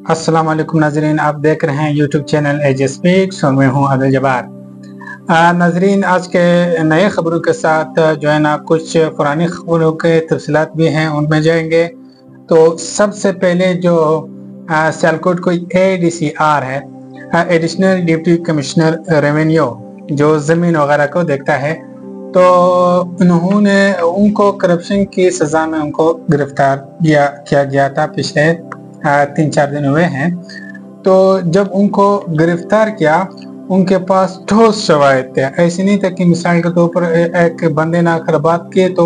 अस्सलाम वालेकुम नाजरीन, आप देख रहे हैं यूट्यूब चैनल एजे स्पीक्स और मैं हूं आदिल जबार। नाजरीन, आज के नए खबरों के साथ जो है ना कुछ पुरानी खबरों के तफसीलात भी हैं, उनमें जाएंगे। तो सबसे पहले जो सियालकोट कोई ADCR है, एडिशनल डिप्टी कमिश्नर रेवेन्यू, जो ज़मीन वगैरह को देखता है, तो उन्होंने उनको करप्शन की सज़ा में उनको गिरफ्तार किया गया था। पिछले 3-4 दिन हुए हैं। तो जब उनको गिरफ्तार किया, उनके पास ठोस शवाहिद थे। ऐसे नहीं था कि मिसाल के तौर पर एक बंदे ने आकर बात की तो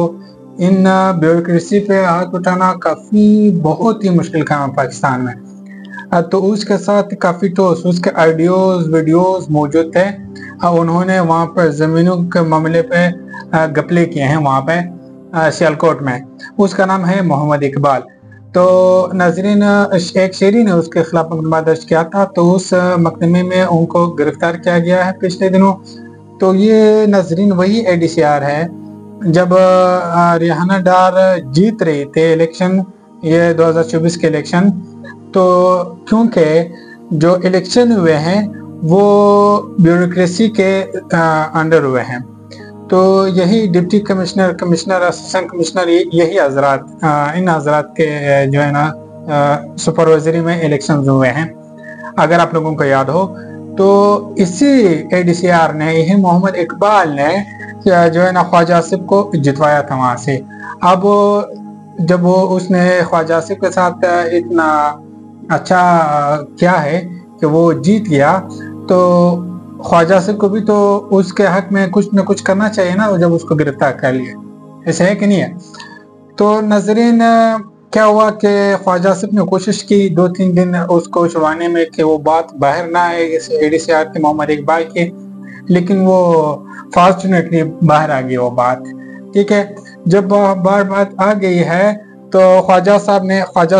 इन ब्यूरोक्रेसी पे हाथ उठाना काफ़ी बहुत ही मुश्किल काम है पाकिस्तान में। तो उसके साथ काफ़ी ठोस उसके ऑडियोज वीडियोस मौजूद थे। उन्होंने वहाँ पर ज़मीनों के मामले पे घपले किए हैं वहाँ पे सियालकोट में। उसका नाम है मोहम्मद इकबाल। तो नाजरीन, एक शहरी ने उसके खिलाफ मुकदमा दर्ज किया था, तो उस मुकदमे में उनको गिरफ्तार किया गया है पिछले दिनों। तो ये नाजरीन वही ADCR है जब रिहाना डार जीत रही थे इलेक्शन, ये 2024 के इलेक्शन। तो क्योंकि जो इलेक्शन हुए हैं वो ब्यूरोक्रेसी के अंडर हुए हैं, तो यही डिप्टी कमिश्नर असिस्टेंट कमिश्नर यही हजरात इन हजरात के जो है ना सुपरवाइजरी में इलेक्शन हुए हैं, अगर आप लोगों को याद हो। तो इसी ADCR ने, यही मोहम्मद इकबाल ने जो है ना ख्वाजा आसिफ को जितवाया था वहां से। अब जब उसने ख्वाजा आसिफ के साथ इतना अच्छा किया है कि वो जीत गया, तो ख्वाजा आसिफ को भी तो उसके हक में कुछ न कुछ करना चाहिए ना, जब उसको गिरफ्तार कर लिया। ऐसे है कि नहीं है? तो नाजरीन, क्या हुआ कि ख्वाजा आसिफ ने कोशिश की 2-3 दिन उसको छुड़वाने में कि वो बात बाहर ना आए इस ADCR के मोहम्मद इकबाल के, लेकिन वो फॉर्चुनेटली बाहर आ गई वो बात। ठीक है, जब बार बात आ गई है तो ख्वाजा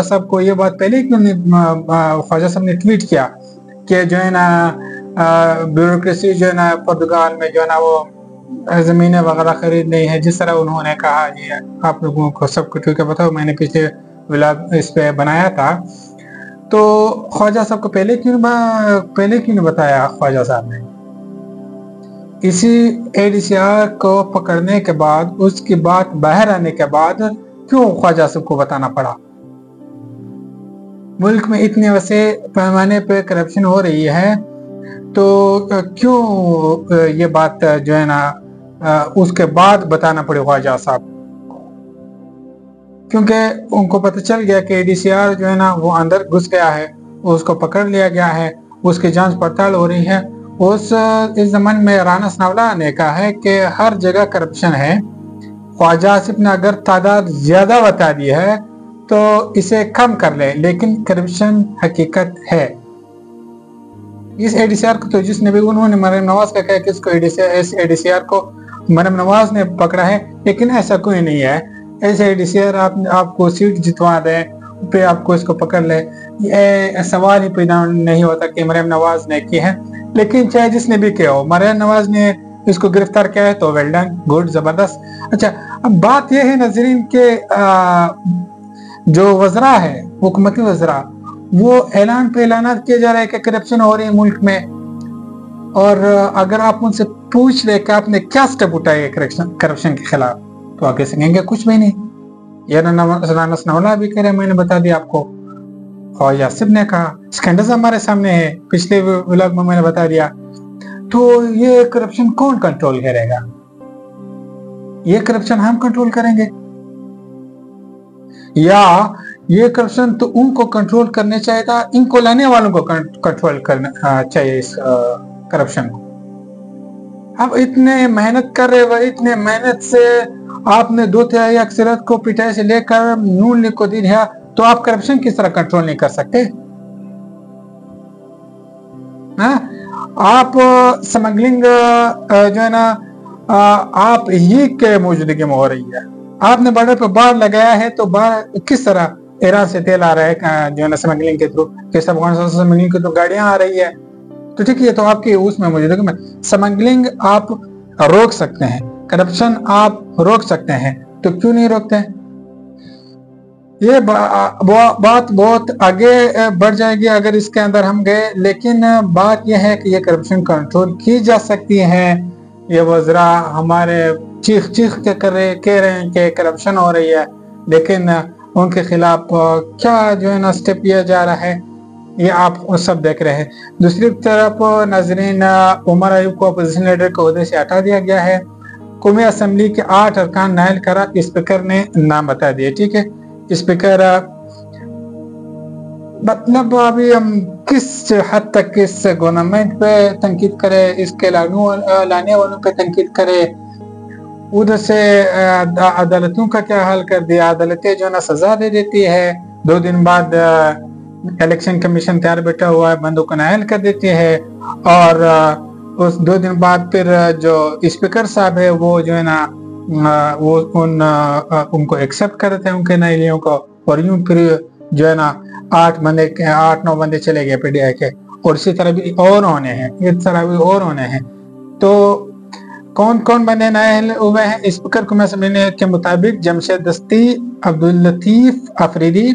साहब को ये बात पहले क्यों नहीं, ख्वाजा साहब ने ट्वीट किया कि जो है ना ब्यूरोक्रेसी जो है ना पुर्तगाल में जो है ना वो ज़मीनें वगैरह खरीद नहीं है, जिस तरह उन्होंने कहा। ये आप लोगों को सब कुछ ठीक है बताओ, मैंने पिछले व्लॉग इस पे बनाया था। तो ख्वाजा साहब को पहले क्यों नहीं बताया ख्वाजा साहब ने? इसी ADCR को पकड़ने के बाद, उसकी बात बाहर आने के बाद क्यों ख्वाजा साहब को बताना पड़ा? मुल्क में इतने वैसे पैमाने पे करप्शन हो रही है, तो क्यों ये बात जो है ना उसके बाद बताना पड़े ख्वाजा साहब? क्योंकि उनको पता चल गया कि ADCR जो है ना वो अंदर घुस गया है, उसको पकड़ लिया गया है, उसकी जांच पड़ताल हो रही है। इस जमाने में राना सनावला ने कहा है कि हर जगह करप्शन है। ख्वाजा आसिफ ने अगर तादाद ज्यादा बता दी है तो इसे कम कर ले, लेकिन करप्शन हकीकत है। इस ADCR को तो जिसने भी, उन्होंने मरियम नवाज का कहा कि इसको ADCR को मरियम नवाज ने पकड़ा है, लेकिन ऐसा कोई नहीं है। ऐसे ADCR आपको सीट जितवा दे, फिर आपको इसको पकड़ ले, ये सवाल ही पैदा नहीं होता कि मरियम नवाज ने की है। लेकिन चाहे जिसने भी किया हो, मरियम नवाज ने इसको गिरफ्तार किया है तो वेल डन, गुड, जबरदस्त। अच्छा, अब बात यह है नाजरीन के जो वज़रा है, हुकूमती वज़रा, वो ऐलान पे ऐलानात किए जा रहे हैं कि करप्शन हो रही है मुल्क में। और अगर आप उनसे पूछ रहे कि आपने क्या स्टेप उठाए करप्शन के खिलाफ, तो आगे सकेंगे कुछ भी नहीं। ये राना सनावला भी कह रहे, मैंने बता दिया आपको। ख्वाजा आसिफ ने कहा, स्कैंडल्स हमारे सामने है, पिछले व्लॉग में मैंने बता दिया। तो ये करप्शन कौन कंट्रोल करेगा? ये करप्शन हम कंट्रोल करेंगे या ये करप्शन तो उनको कंट्रोल करने चाहिए था, इनको लाने वालों को कंट्रोल करना चाहिए इस करप्शन को। अब इतने मेहनत कर रहे हो, इतने मेहनत से आपने 2/3 अक्सरियत को पिटाई से लेकर नून लीग को दी है, तो आप करप्शन किस तरह कंट्रोल नहीं कर सकते? आप स्मगलिंग जो है ना आप ही के मौजूदगी में हो रही है। आपने बॉर्डर पर बाढ़ लगाया है, तो बाढ़ किस तरह ईरान से तेल आ रहा है जो है ना स्मगलिंग के थ्रू, किस अफगानिस्तान से स्मगलिंग के थ्रू गाड़ियां आ रही है। तो ठीक है, तो आपकी उसमें मौजूदगी में स्मगलिंग आप रोक सकते हैं, करप्शन आप रोक सकते हैं, तो क्यों नहीं रोकते हैं? ये बात बहुत आगे बढ़ जाएगी अगर इसके अंदर हम गए, लेकिन बात यह है कि ये करप्शन कंट्रोल की जा सकती है। ये वज़रा हमारे चीख चीख के कह रहे हैं कि करप्शन हो रही है, लेकिन उनके खिलाफ क्या जो है ना स्टेप लिया जा रहा है, ये आप सब देख रहे हैं। दूसरी तरफ नाजरीन, उमर अयूब को अपोजिशन लीडर के ओहदे से हटा दिया गया है। कौमी असम्बली के 8 अरकान नायल करार स्पीकर ने नाम बता दिए। ठीक है, स्पीकर मतलब अभी हम किस हद तक इस गवर्नमेंट पे तनकीद करें, इसके लाने वालों पे तनकीद करें, उधर से अदालतों का क्या हाल कर दिया। अदालतें जो ना सजा दे देती है, 2 दिन बाद इलेक्शन कमीशन तैयार बैठा हुआ है, बंदों को नायल कर देती है, और उस 2 दिन बाद फिर जो स्पीकर साहब है वो जो है ना वो उनको एक्सेप्ट करते हैं, उनके नाइलियों को, और यूं फिर जो है ना 8-9 बंदे चले गए पीडीआई के, और इसी तरह भी और होने हैं, इस तरह भी और होने हैं। तो कौन कौन बंदे नए हुए हैं स्पीकर को मैं समझने के मुताबिक? जमशेद दस्ती, अब्दुल लतीफ अफरीदी,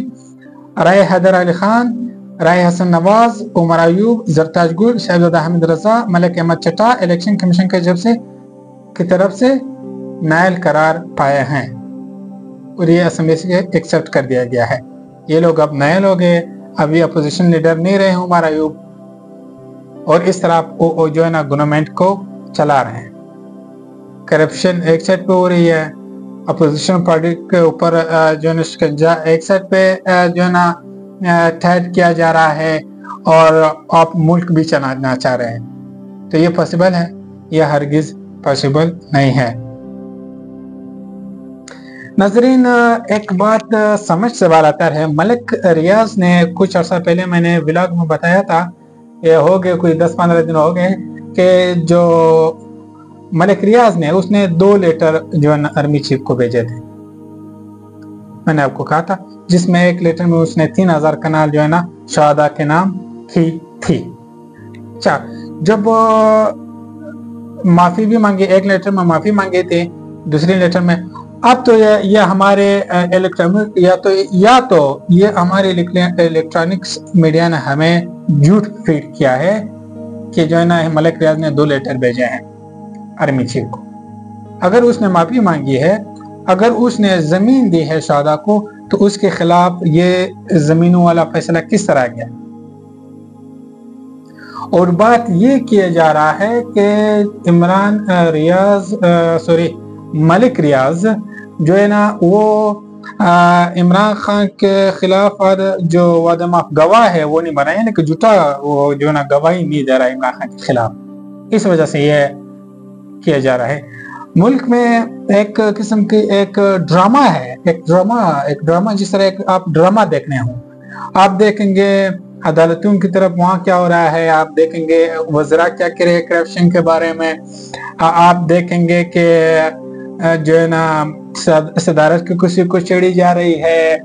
राय हैदर अली खान, राय हसन नवाज, उमर अयूब, जरताज गुल, शहजादा अहमद रजा, मलिक अहमद चट्टा इलेक्शन कमीशन की तरफ से नायल करार पाए हैं, और ये असेंबली से एक्सेप्ट कर दिया गया है। ये लोग अब नायल हो गए, अभी अपोजिशन लीडर नहीं रहे उमर अयूब, और इस तरह जो है ना गवर्नमेंट को चला रहे हैं। करप्शन एक साइड पे हो रही है, अपोजिशन पार्टी के ऊपर जो है ना शिकंजा एक साइड पे जो है ना टाइट किया जा रहा है, और आप मुल्क भी चलाना चाह रहे हैं। तो ये पॉसिबल है? यह हरगिज पॉसिबल नहीं है। नाजरीन, एक बात समझ से बाहर आता है। मलिक रियाज ने कुछ अर्सा पहले मैंने व्लॉग में बताया था, ये हो गए कोई 10-15 दिन हो गए, कि जो मलिक रियाज ने उसने 2 लेटर जो है आर्मी चीफ को भेजे थे। मैंने आपको कहा था, जिसमें एक लेटर में उसने 3000 कनाल जो है ना शहादा के नाम की थी। अच्छा, जब माफी भी मांगी, एक लेटर में माफी मांगे थे, दूसरे लेटर में अब तो ये हमारे इलेक्ट्रॉनिक या तो ये हमारे इलेक्ट्रॉनिक्स मीडिया ने हमें झूठ फीड किया है कि जो है ना मलिक रियाज ने 2 लेटर भेजे हैं आर्मी चीफ को। अगर उसने माफी मांगी है, अगर उसने जमीन दी है शहादा को, तो उसके खिलाफ ये जमीनों वाला फैसला किस तरह गया? और बात ये किया जा रहा है कि मलिक रियाज जो है ना वो इमरान खान के खिलाफ जो वादा माफ गवाह है वो नहीं बनाया, लेकिन झूठा वो जो है ना गवाही नहीं दे रहा है इमरान खान के खिलाफ। इस वजह से ये किया जा रहा है। मुल्क में एक किस्म की एक ड्रामा है, एक ड्रामा जिस तरह आप ड्रामा देखने हो, आप देखेंगे अदालतों की तरफ वहाँ क्या हो रहा है, आप देखेंगे वज़रा क्या कह रहे हैं करप्शन के बारे में, आप देखेंगे कि जो है ना सदारत की कुर्सी को चढ़ी जा रही है,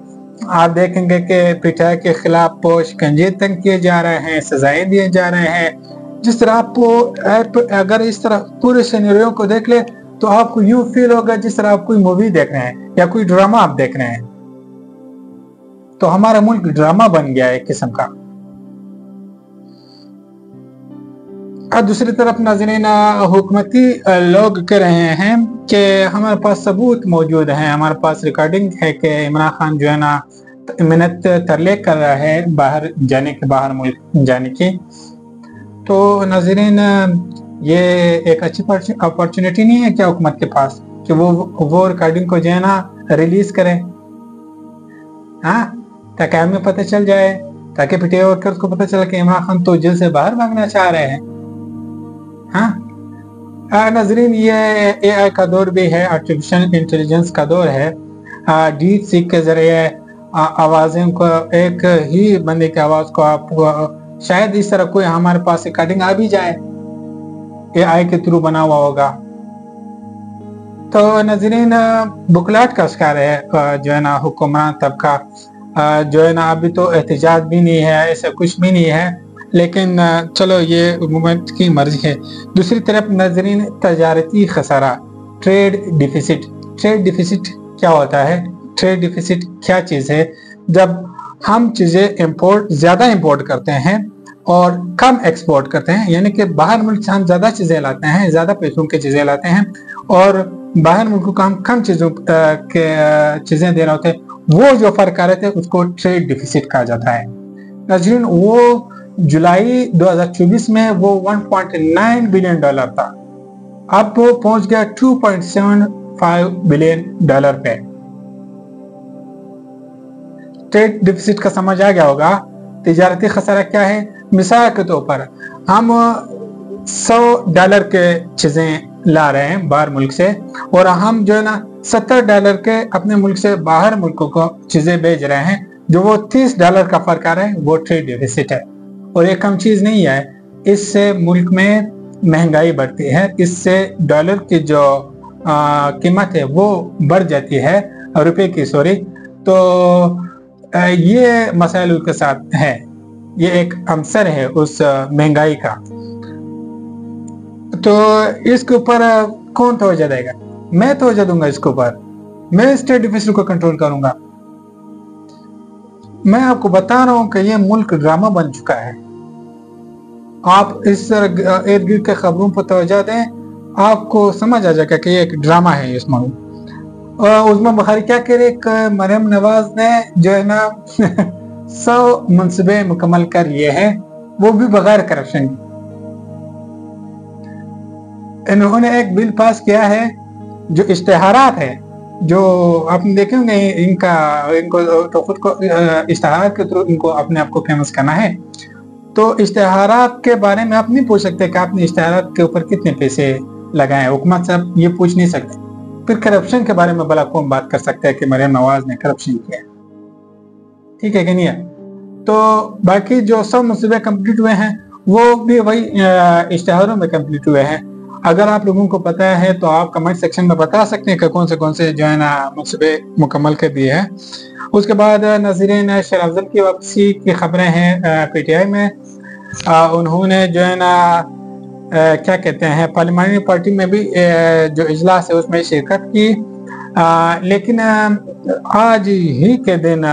आप देखेंगे कि पिटाई के खिलाफ शिकंजे तंग किए जा रहे हैं, सजाएं दिए जा रहे हैं। जिस तरह आपको अगर इस तरह पूरे सिनेरियो को देख ले तो आपको यूं फील होगा जिस तरह आप कोई मूवी देख रहे हैं या कोई ड्रामा आप देख रहे हैं। तो हमारा मुल्क ड्रामा बन गया है एक किस्म का। और दूसरी तरफ नाज़रीन, हुकूमती लोग कह रहे हैं कि हमारे पास सबूत मौजूद है, हमारे पास रिकॉर्डिंग है कि इमरान खान जो है ना मिन्नत तरले कर रहा है बाहर जाने के, बाहर मुल्क जाने की। तो नाज़रीन, ये एक अच्छी अपॉर्चुनिटी नहीं है क्या हुकूमत के पास कि वो रिकॉर्डिंग को जो है ना रिलीज करें, हाँ, ताकि हमें पता चल जाए, ताकि पीटीआई वर्कर्स को पता चले कि इमरान खान तो जेल से बाहर भागना चाह रहे हैं। हाँ नाजरीन, ये एआई का दौर भी है, आर्टिफिशियल इंटेलिजेंस का दौर है। डीप सीक के जरिए आवाज़ों को, एक ही बंदे की आवाज़ को आप शायद इस तरह कोई हमारे पास रिकॉर्डिंग आ भी जाए, एआई के थ्रू बना हुआ होगा। तो नाजरीन, बुकलाट का शिकार है जो है ना हुक्मरान तबका, जो है ना अभी तो एहतजाज भी नहीं है, ऐसा कुछ भी नहीं है, लेकिन चलो ये हुकूमत की मर्जी है। दूसरी तरफ नाजरीन, तजारती खसारा, ट्रेड डिफिसिट क्या होता है? ट्रेड डिफिसिट क्या चीज़ है? जब हम चीज़ें ज़्यादा इंपोर्ट करते हैं और कम एक्सपोर्ट करते हैं, यानी कि बाहर मुल्क से हम ज़्यादा चीज़ें लाते हैं, ज़्यादा पैसों की चीज़ें लाते हैं और बाहर मुल्कों को हम कम चीज़ों के चीज़ें दे रहे होते हैं, वो जो फ़र्क आ रहे थे उसको ट्रेड डिफिसिट कहा जाता है। नाज़रीन, वो जुलाई 2024 में वो 1.9 बिलियन डॉलर था, अब वो पहुंच गया 2.75 बिलियन डॉलर पे। ट्रेड डिफिसिट का समझ आ गया होगा। तिजारती खसारा क्या है? मिसाल के तौर पर हम $100 के चीजें ला रहे हैं बाहर मुल्क से और हम जो है ना $70 के अपने मुल्क से बाहर मुल्कों को चीजें भेज रहे हैं, जो वो $30 का फर्क आ रहा है, वो ट्रेड डिफिसिट है। और ये कम चीज नहीं है, इससे मुल्क में महंगाई बढ़ती है, इससे डॉलर की जो कीमत है वो बढ़ जाती है, रुपए की, सॉरी। तो ये मसाइल के साथ है, ये एक अंसर है उस महंगाई का। तो इसके ऊपर कौन तवज्जो देगा? मैं तवज्जो दूंगा इसके ऊपर, मैं स्टेट डिफिसिट को कंट्रोल करूंगा। मैं आपको बता रहा हूं कि ये मुल्क ड्रामा बन चुका है। आप इस इर्द गिर्द के खबरों पर तवज्जो दें, आपको समझ आ जाएगा कि ये एक ड्रामा है इस मुल्क। उस्मा बुखारी क्या कह रहे, मरियम नवाज ने जो है ना 100 मनसूबे मुकम्मल कर लिए हैं, वो भी बगैर करप्शन। इन्होंने एक बिल पास किया है जो इश्तेहारात है, जो आपने देखे होंगे, इनको तो खुद को इश्तेहार के थ्रू इनको अपने आप को फेमस करना है। तो इश्तेहारात के बारे में आप नहीं पूछ सकते कि आपने इश्तेहारात के ऊपर कितने पैसे लगाए, हुकूमत से आप ये पूछ नहीं सकते। फिर करप्शन के बारे में भला कौन बात कर सकता है कि मरियम नवाज ने करप्शन किया? ठीक है कि नहीं है? तो बाकी जो 100 मनसूबे कंप्लीट हुए हैं वो भी वही इश्तेहारों में कंप्लीट हुए हैं। अगर आप लोगों को पता है तो आप कमेंट सेक्शन में बता सकते हैं कि कौन से जो है ना मनसूबे मुकम्मल कर दिए हैं। उसके बाद नाज़रीन, शेर अफजल की वापसी की खबरें हैं PTI में। उन्होंने जो है ना क्या कहते हैं, पार्लियामेंट्री पार्टी में भी जो इजलास है उसमें शिरकत की, लेकिन आज ही के दिन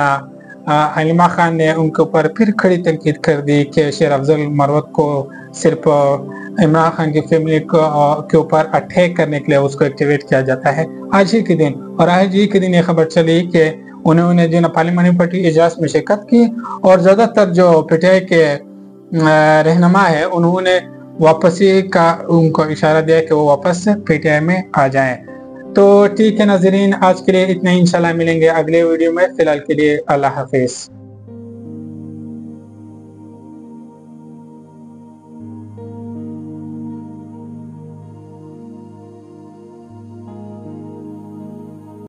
हलीमा खान ने उनके ऊपर फिर खड़ी तनकीद कर दी कि शेर अफजल मरवत को सिर्फ इमरान खान की फैमिली के ऊपर अटैक करने के लिए उसको एक्टिवेट किया जाता है आज ही के दिन। और आज ही के दिन ये खबर चली कि उन्होंने जो ना पार्लियामेंट्री पार्टी इजलास में शिरकत की और ज़्यादातर जो PTI के रहनुमा है उन्होंने वापसी का उनको इशारा दिया कि वो वापस PTI में आ जाएं। तो ठीक है नाज़रीन, आज के लिए इतना ही, इंशाल्लाह मिलेंगे अगले वीडियो में। फिलहाल के लिए अल्लाह हाफिज़।